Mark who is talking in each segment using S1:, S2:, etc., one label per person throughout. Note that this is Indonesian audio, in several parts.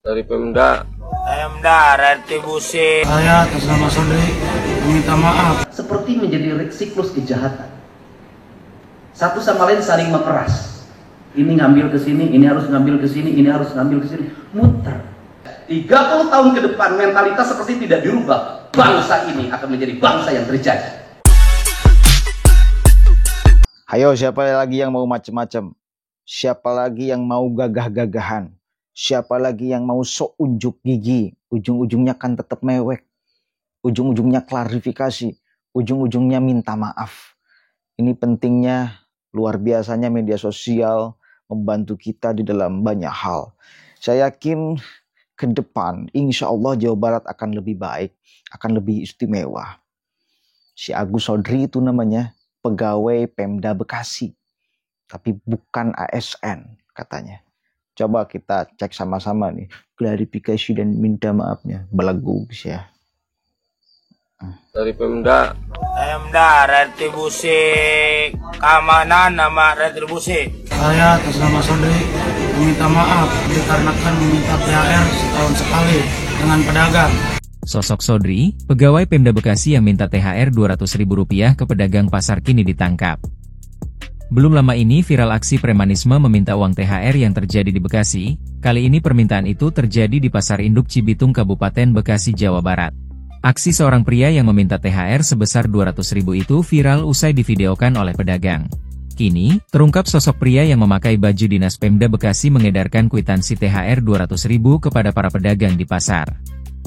S1: Dari Pemda.
S2: Pemda retribusi.
S3: Saya atas nama Sodri meminta maaf.
S4: Seperti menjadi siklus kejahatan. Satu sama lain saling memeras. Ini ngambil ke sini, ini harus ngambil ke sini, ini harus ngambil ke sini. Muter. 30 tahun ke depan mentalitas seperti tidak dirubah. Bangsa ini akan menjadi bangsa yang terjajah.
S5: Ayo, siapa lagi yang mau macem-macem? Siapa lagi yang mau gagah-gagahan? Siapa lagi yang mau sok unjuk gigi? Ujung-ujungnya kan tetap mewek. Ujung-ujungnya klarifikasi. Ujung-ujungnya minta maaf. Ini pentingnya, luar biasanya media sosial membantu kita di dalam banyak hal. Saya yakin ke depan, insya Allah Jawa Barat akan lebih baik, akan lebih istimewa. Si Agus Sodri itu namanya pegawai Pemda Bekasi, tapi bukan ASN katanya. Coba kita cek sama-sama nih, klarifikasi dan minta maafnya. Bagus ya.
S1: Dari Pemda.
S2: Pemda retribusi. Keamanan nama retribusi.
S3: Saya atas nama Sodri meminta maaf dikarenakan meminta THR setahun sekali dengan pedagang.
S6: Sosok Sodri, pegawai Pemda Bekasi yang minta THR Rp200.000 ke pedagang pasar kini ditangkap. Belum lama ini viral aksi premanisme meminta uang THR yang terjadi di Bekasi. Kali ini permintaan itu terjadi di Pasar Induk Cibitung, Kabupaten Bekasi, Jawa Barat. Aksi seorang pria yang meminta THR sebesar Rp200.000 itu viral usai divideokan oleh pedagang. Kini, terungkap sosok pria yang memakai baju dinas Pemda Bekasi mengedarkan kwitansi THR Rp200.000 kepada para pedagang di pasar.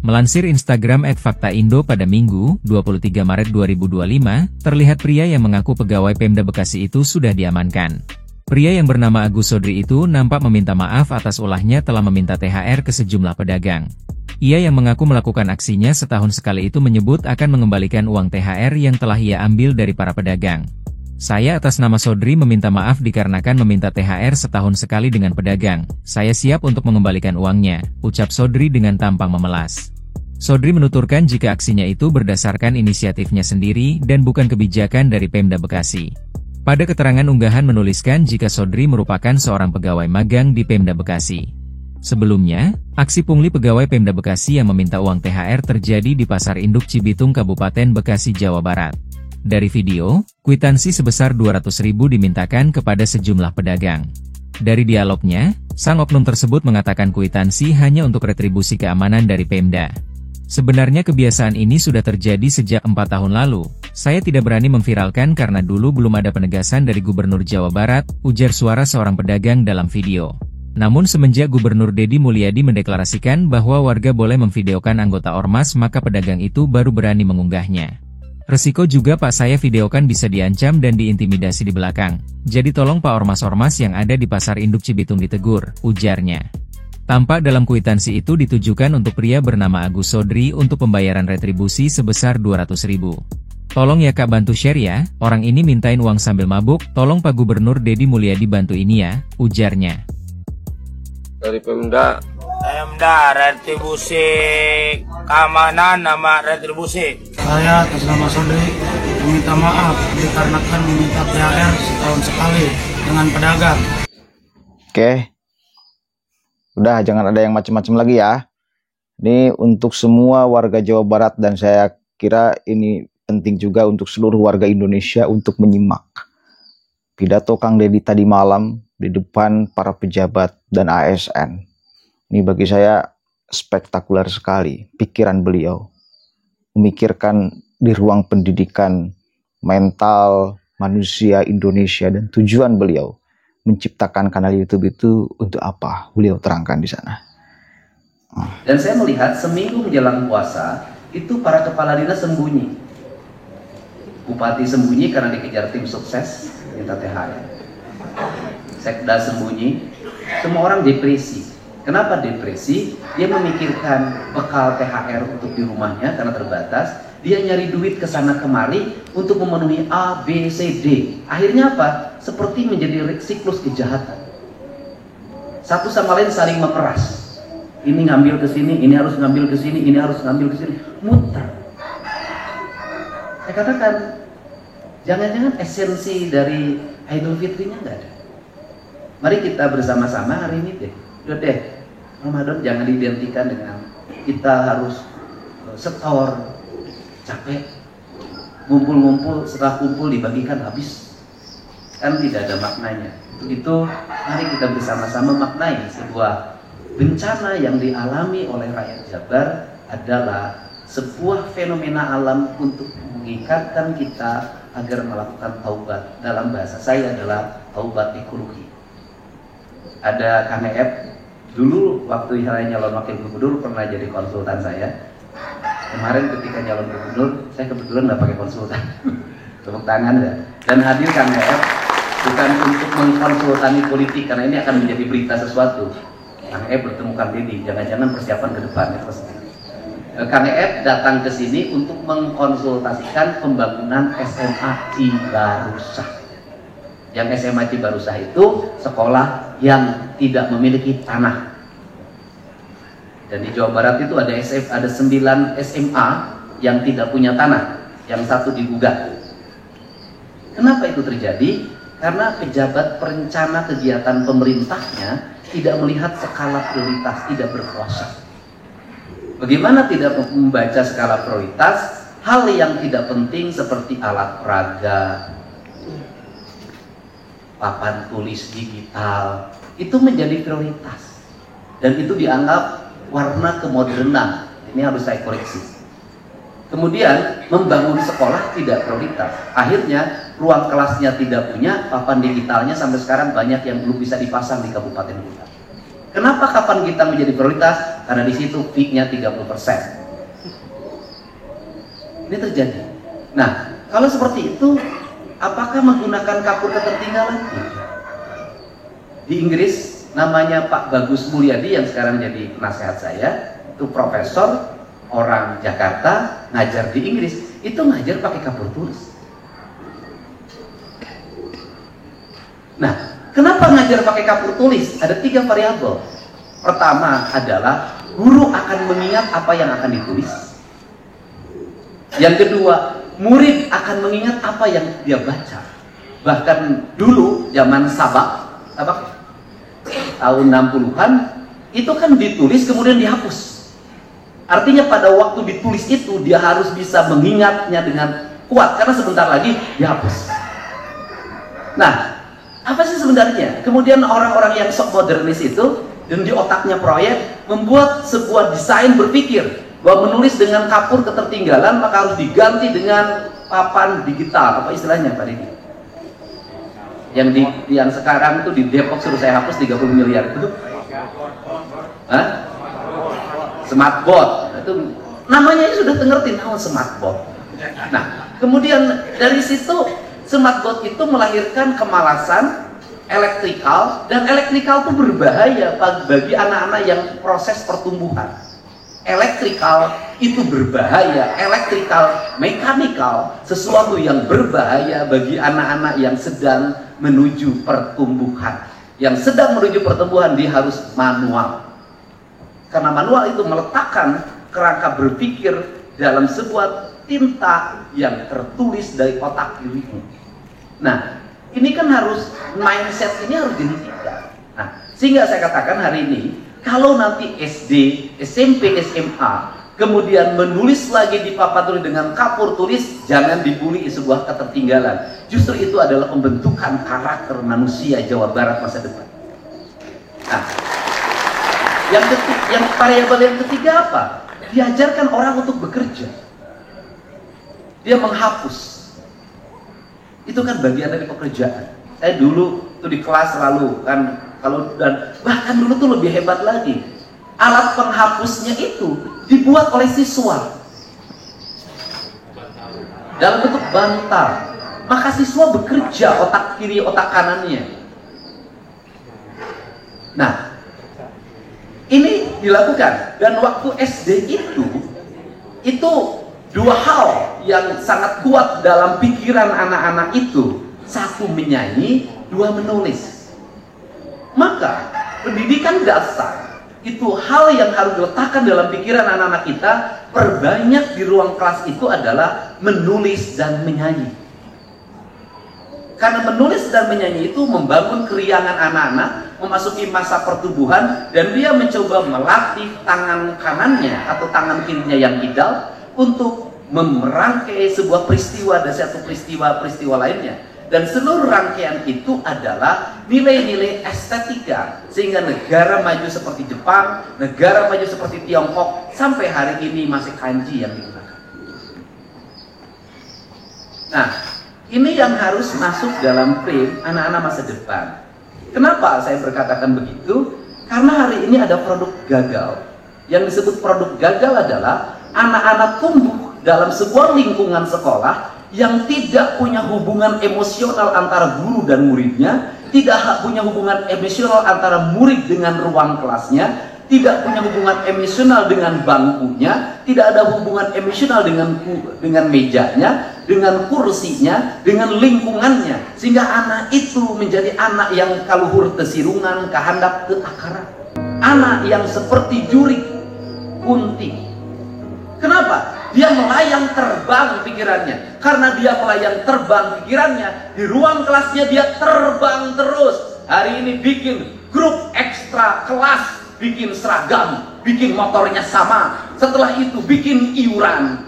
S6: Melansir Instagram @faktaindo pada Minggu, 23 Maret 2025, terlihat pria yang mengaku pegawai Pemda Bekasi itu sudah diamankan. Pria yang bernama Agus Sodri itu nampak meminta maaf atas ulahnya telah meminta THR ke sejumlah pedagang. Ia yang mengaku melakukan aksinya setahun sekali itu menyebut akan mengembalikan uang THR yang telah ia ambil dari para pedagang. Saya atas nama Sodri meminta maaf dikarenakan meminta THR setahun sekali dengan pedagang. Saya siap untuk mengembalikan uangnya, ucap Sodri dengan tampang memelas. Sodri menuturkan jika aksinya itu berdasarkan inisiatifnya sendiri dan bukan kebijakan dari Pemda Bekasi. Pada keterangan unggahan menuliskan jika Sodri merupakan seorang pegawai magang di Pemda Bekasi. Sebelumnya, aksi pungli pegawai Pemda Bekasi yang meminta uang THR terjadi di Pasar Induk Cibitung, Kabupaten Bekasi, Jawa Barat. Dari video, kwitansi sebesar Rp200.000 dimintakan kepada sejumlah pedagang. Dari dialognya, sang oknum tersebut mengatakan kwitansi hanya untuk retribusi keamanan dari Pemda. Sebenarnya kebiasaan ini sudah terjadi sejak 4 tahun lalu. Saya tidak berani memviralkan karena dulu belum ada penegasan dari Gubernur Jawa Barat, ujar suara seorang pedagang dalam video. Namun semenjak Gubernur Deddy Mulyadi mendeklarasikan bahwa warga boleh memvideokan anggota ormas, maka pedagang itu baru berani mengunggahnya. Resiko juga Pak, saya videokan bisa diancam dan diintimidasi di belakang. Jadi tolong Pak, ormas-ormas yang ada di Pasar Induk Cibitung ditegur, ujarnya. Tampak dalam kwitansi itu ditujukan untuk pria bernama Agus Sodri untuk pembayaran retribusi sebesar Rp200.000. Tolong ya Kak, bantu share ya, orang ini mintain uang sambil mabuk, tolong Pak Gubernur Deddy Mulyadi bantu ini ya, ujarnya.
S1: Dari Pemda.
S2: Pemda retribusi. Keamanan nama retribusi.
S3: Saya atas nama Sodri meminta maaf dikarenakan meminta THR setahun sekali dengan pedagang.
S5: Oke. Udah, jangan ada yang macam-macam lagi ya. Ini untuk semua warga Jawa Barat dan saya kira ini penting juga untuk seluruh warga Indonesia untuk menyimak pidato Kang Deddy tadi malam di depan para pejabat dan ASN. Ini bagi saya spektakuler sekali pikiran beliau. Memikirkan di ruang pendidikan mental manusia Indonesia dan tujuan beliau menciptakan kanal YouTube itu untuk apa? Beliau terangkan di sana.
S4: Dan saya melihat seminggu menjelang puasa itu para kepala dinas sembunyi. Bupati sembunyi karena dikejar tim sukses minta THR. Sekda sembunyi. Semua orang depresi. Kenapa depresi? Dia memikirkan bekal THR untuk di rumahnya karena terbatas. Dia nyari duit ke sana kemari untuk memenuhi A, B, C, D. Akhirnya apa? Seperti menjadi siklus kejahatan. Satu sama lain saling memeras. Ini ngambil ke sini, ini harus ngambil ke sini, ini harus ngambil ke sini. Muter. Saya katakan, jangan-jangan esensi dari Idul Fitrinya nggak ada. Mari kita bersama-sama hari ini deh. Udah deh, Ramadan jangan diidentikan dengan kita harus setor, capek, ngumpul-ngumpul, setelah kumpul dibagikan habis, kan tidak ada maknanya. Itu mari kita bersama-sama maknai sebuah bencana yang dialami oleh rakyat Jabar adalah sebuah fenomena alam untuk mengikatkan kita agar melakukan taubat. Dalam bahasa saya adalah taubat ekologi. Ada Kang Eep, dulu waktu saya nyalon wakil gubernur pernah jadi konsultan saya. Kemarin ketika nyalon gubernur, saya kebetulan nggak pakai konsultan. Tepuk tangan ya. Dan hadir Kang Eep bukan untuk mengkonsultani politik, karena ini akan menjadi berita sesuatu. Kang Eep bertemu Kang Deddy, jangan-jangan persiapan ke depan ya. Kang Eep datang ke sini untuk mengkonsultasikan pembangunan SMA Cibarusah. Yang SMA Cibarusah itu sekolah yang tidak memiliki tanah. Dan di Jawa Barat itu ada 9 SMA yang tidak punya tanah, yang 1 digugat. Kenapa itu terjadi? Karena pejabat perencana kegiatan pemerintahnya tidak melihat skala prioritas, tidak berkuasa. Bagaimana tidak membaca skala prioritas? Hal yang tidak penting seperti alat peraga, papan tulis digital, itu menjadi prioritas. Dan itu dianggap warna kemodernan. Ini harus saya koreksi. Kemudian membangun sekolah tidak prioritas. Akhirnya ruang kelasnya tidak punya, papan digitalnya sampai sekarang banyak yang belum bisa dipasang di kabupaten kita. Kenapa kapan kita menjadi prioritas? Karena di situ peak-nya 30%. Ini terjadi. Nah, kalau seperti itu, apakah menggunakan kapur ketertinggalan? Di Inggris namanya Pak Bagus Mulyadi yang sekarang jadi penasehat saya, itu profesor orang Jakarta, ngajar di Inggris, itu ngajar pakai kapur tulis. Nah, kenapa ngajar pakai kapur tulis? Ada 3 variabel. Pertama adalah guru akan mengingat apa yang akan ditulis. Yang kedua, murid akan mengingat apa yang dia baca. Bahkan dulu zaman sabak tahun 60-an itu kan ditulis kemudian dihapus. Artinya pada waktu ditulis itu dia harus bisa mengingatnya dengan kuat karena sebentar lagi dihapus. Nah, apa sih sebenarnya? Kemudian orang-orang yang sok modernis itu dan di otaknya proyek membuat sebuah desain berpikir bahwa menulis dengan kapur ketertinggalan maka harus diganti dengan papan digital. Apa istilahnya Pak Didi? Yang sekarang itu di Depok suruh saya hapus 30 miliar itu. Hah? Smartboard. Itu namanya sudah ngerti nama smartboard. Nah, kemudian dari situ smartboard itu melahirkan kemalasan elektrikal, dan elektrikal itu berbahaya bagi anak-anak yang proses pertumbuhan. Elektrikal itu berbahaya, elektrikal, mekanikal, sesuatu yang berbahaya bagi anak-anak yang sedang menuju pertumbuhan. Yang sedang menuju pertumbuhan dia harus manual. Karena manual itu meletakkan kerangka berpikir dalam sebuah tinta yang tertulis dari otak dirimu. Nah, ini kan harus mindset ini harus dihentikan. Nah, sehingga saya katakan hari ini kalau nanti SD, SMP, SMA kemudian menulis lagi di papan tulis dengan kapur tulis, jangan dibully sebuah ketertinggalan. Justru itu adalah pembentukan karakter manusia Jawa Barat masa depan. Nah, yang variabel yang ketiga apa? Diajarkan orang untuk bekerja. Dia menghapus. Itu kan bagian dari pekerjaan. Saya dulu tuh di kelas selalu kan dan bahkan dulu tuh lebih hebat lagi. Alat penghapusnya itu dibuat oleh siswa dalam bentuk bantal. Maka siswa bekerja otak kiri otak kanannya. Nah, ini dilakukan dan waktu SD itu 2 hal yang sangat kuat dalam pikiran anak-anak itu. 1 menyanyi, 2 menulis. Maka pendidikan dasar itu hal yang harus diletakkan dalam pikiran anak-anak kita. Perbanyak di ruang kelas itu adalah menulis dan menyanyi. Karena menulis dan menyanyi itu membangun keriangan anak-anak memasuki masa pertumbuhan, dan dia mencoba melatih tangan kanannya atau tangan kirinya yang ideal untuk merangkai sebuah peristiwa dan satu peristiwa lainnya. Dan seluruh rangkaian itu adalah nilai-nilai estetika, sehingga negara maju seperti Jepang, negara maju seperti Tiongkok, sampai hari ini masih kanji yang digunakan. Nah, ini yang harus masuk dalam frame anak-anak masa depan. Kenapa saya berkatakan begitu? Karena hari ini ada produk gagal. Yang disebut produk gagal adalah anak-anak tumbuh dalam sebuah lingkungan sekolah yang tidak punya hubungan emosional antara guru dan muridnya, tidak punya hubungan emosional antara murid dengan ruang kelasnya, tidak punya hubungan emosional dengan bangkunya, tidak ada hubungan emosional dengan mejanya, dengan kursinya, dengan lingkungannya, sehingga anak itu menjadi anak yang kaluhur tesirungan, kahandap te akaran, anak yang seperti jurik kunti. Kenapa? Dia melayang terbang pikirannya. Karena dia melayang terbang pikirannya, di ruang kelasnya dia terbang terus. Hari ini bikin grup ekstra kelas, bikin seragam, bikin motornya sama. Setelah itu bikin iuran.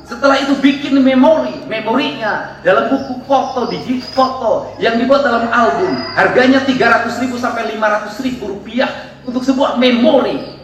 S4: Setelah itu bikin memorinya dalam buku foto, foto yang dibuat dalam album. Harganya 300.000 sampai 500.000 rupiah untuk sebuah memori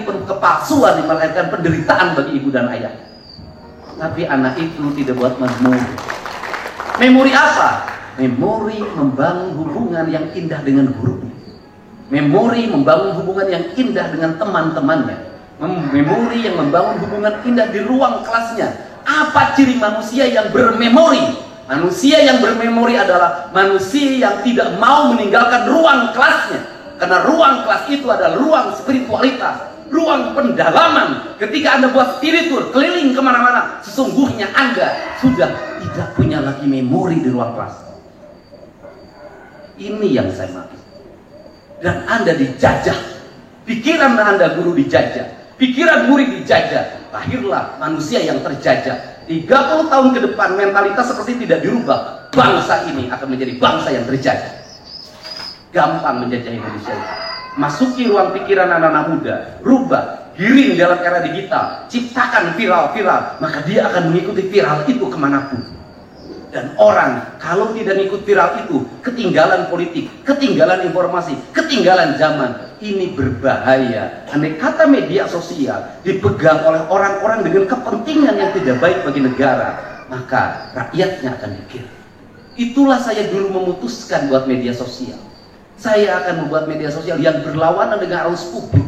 S4: penuh kepalsuan yang melahirkan penderitaan bagi ibu dan ayah. Tapi anak itu tidak buat memori. Memori apa? Memori membangun hubungan yang indah dengan gurunya. Memori membangun hubungan yang indah dengan teman-temannya. Memori yang membangun hubungan indah di ruang kelasnya. Apa ciri manusia yang bermemori? Manusia yang bermemori adalah manusia yang tidak mau meninggalkan ruang kelasnya. Karena ruang kelas itu adalah ruang spiritualitas, ruang pendalaman. Ketika Anda buat studi tour keliling kemana-mana, sesungguhnya Anda sudah tidak punya lagi memori di ruang kelas. Ini yang saya maksud. Dan Anda dijajah, pikiran Anda guru dijajah, pikiran murid dijajah. Lahirlah manusia yang terjajah. 30 tahun ke depan mentalitas seperti tidak dirubah, bangsa ini akan menjadi bangsa yang terjajah. Gampang menjajah Indonesia. Masuki ruang pikiran anak-anak muda, rubah, giring dalam era digital, ciptakan viral-viral, maka dia akan mengikuti viral itu kemanapun. Dan orang kalau tidak ikut viral itu, ketinggalan politik, ketinggalan informasi, ketinggalan zaman. Ini berbahaya. Andai kata media sosial dipegang oleh orang-orang dengan kepentingan yang tidak baik bagi negara, maka rakyatnya akan mikir. Itulah saya dulu memutuskan buat media sosial. Saya akan membuat media sosial yang berlawanan dengan arus publik.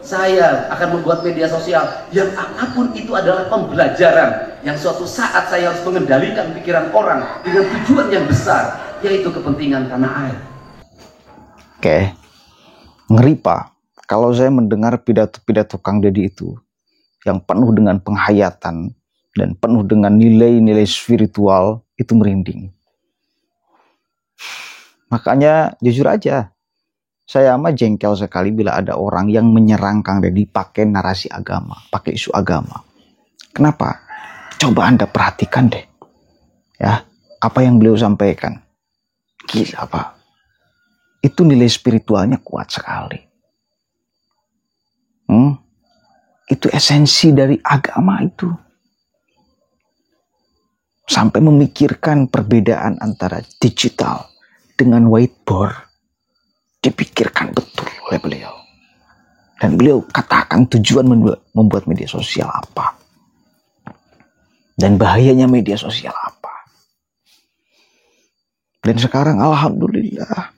S4: Saya akan membuat media sosial yang apapun itu adalah pembelajaran, yang suatu saat saya harus mengendalikan pikiran orang dengan tujuan yang besar, yaitu kepentingan tanah air.
S5: Oke, ngeri Pak. Kalau saya mendengar pidato-pidato Kang Deddy itu, yang penuh dengan penghayatan dan penuh dengan nilai-nilai spiritual, itu merinding. Makanya jujur aja, saya amat jengkel sekali bila ada orang yang menyerang Kang Deddy pakai narasi agama, pakai isu agama. Kenapa? Coba Anda perhatikan deh, ya, apa yang beliau sampaikan. Gila Pak, itu nilai spiritualnya kuat sekali. Itu esensi dari agama itu. Sampai memikirkan perbedaan antara digital dengan whiteboard, dipikirkan betul oleh beliau. Dan beliau katakan tujuan membuat media sosial apa. Dan bahayanya media sosial apa. Dan sekarang alhamdulillah,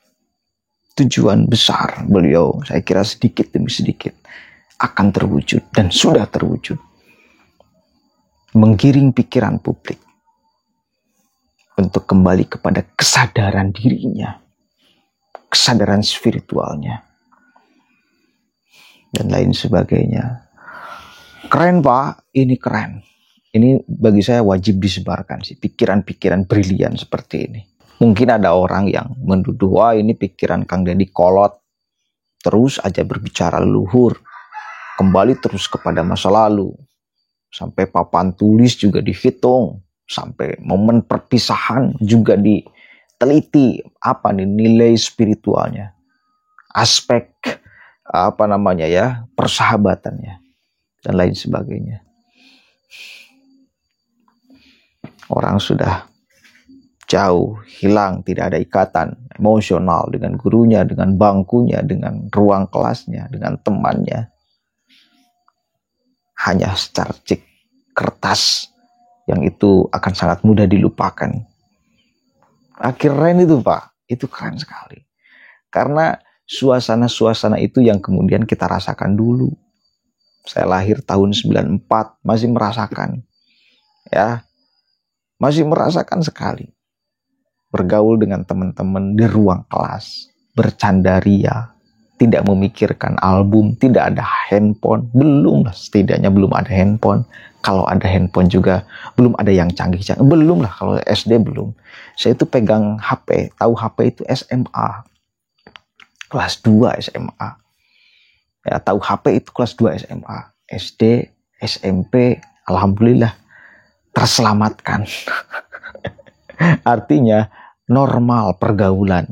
S5: tujuan besar beliau, saya kira sedikit demi sedikit, akan terwujud dan sudah terwujud. Menggiring pikiran publik untuk kembali kepada kesadaran dirinya, kesadaran spiritualnya, dan lain sebagainya. Keren Pak, ini keren. Ini bagi saya wajib disebarkan sih, pikiran-pikiran brilian seperti ini. Mungkin ada orang yang menduduh, wah ini pikiran Kang Deddy kolot, terus aja berbicara leluhur, kembali terus kepada masa lalu, sampai papan tulis juga dihitung, sampai momen perpisahan juga teliti apa nih nilai spiritualnya, aspek persahabatannya dan lain sebagainya. Orang sudah jauh hilang, tidak ada ikatan emosional dengan gurunya, dengan bangkunya, dengan ruang kelasnya, dengan temannya. Hanya secarcik kertas yang itu akan sangat mudah dilupakan. Akhirnya itu Pak, itu keren sekali. Karena suasana-suasana itu yang kemudian kita rasakan dulu. Saya lahir tahun 94, masih merasakan. Ya, masih merasakan sekali. Bergaul dengan teman-teman di ruang kelas, bercanda ria, tidak memikirkan album, tidak ada handphone, belum lah, setidaknya belum ada handphone. Kalau ada handphone juga belum ada yang canggih-canggih, belum lah, kalau SD belum. Saya itu pegang HP, tahu HP itu SMA, kelas 2 SMA. Ya, tahu HP itu kelas 2 SMA. SD, SMP, alhamdulillah terselamatkan. Artinya normal pergaulan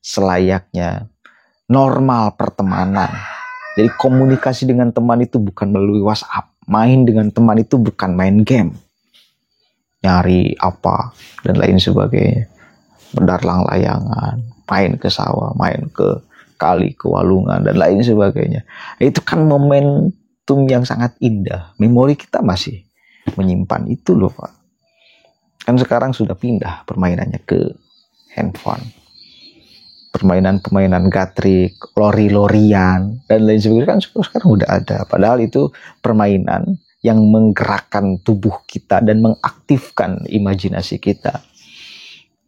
S5: selayaknya, normal pertemanan. Jadi komunikasi dengan teman itu bukan melalui WhatsApp, main dengan teman itu bukan main game, nyari apa dan lain sebagainya, berdarlang layangan, main ke sawah, main ke kali, ke walungan dan lain sebagainya. Itu kan momentum yang sangat indah. Memori kita masih menyimpan itu loh Pak. Kan sekarang sudah pindah permainannya ke handphone. Permainan-permainan gatrik, lori-lorian dan lain sebagainya kan sekarang udah ada. Padahal itu permainan yang menggerakkan tubuh kita dan mengaktifkan imajinasi kita.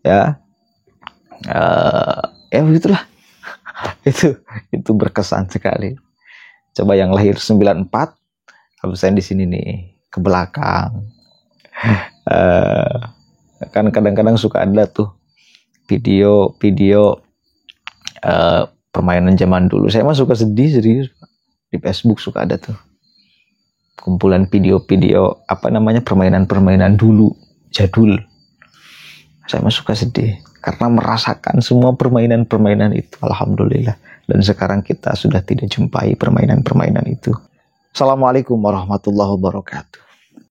S5: Ya, ya begitulah. itu berkesan sekali. Coba yang lahir 94, habis saya di sini nih ke belakang. Kan kadang-kadang suka ada tuh video permainan zaman dulu. Saya mah suka sedih serius. Di Facebook suka ada tuh kumpulan video-video permainan-permainan dulu jadul. Saya mah suka sedih karena merasakan semua permainan-permainan itu, alhamdulillah. Dan sekarang kita sudah tidak jumpai permainan-permainan itu. Assalamualaikum warahmatullahi wabarakatuh.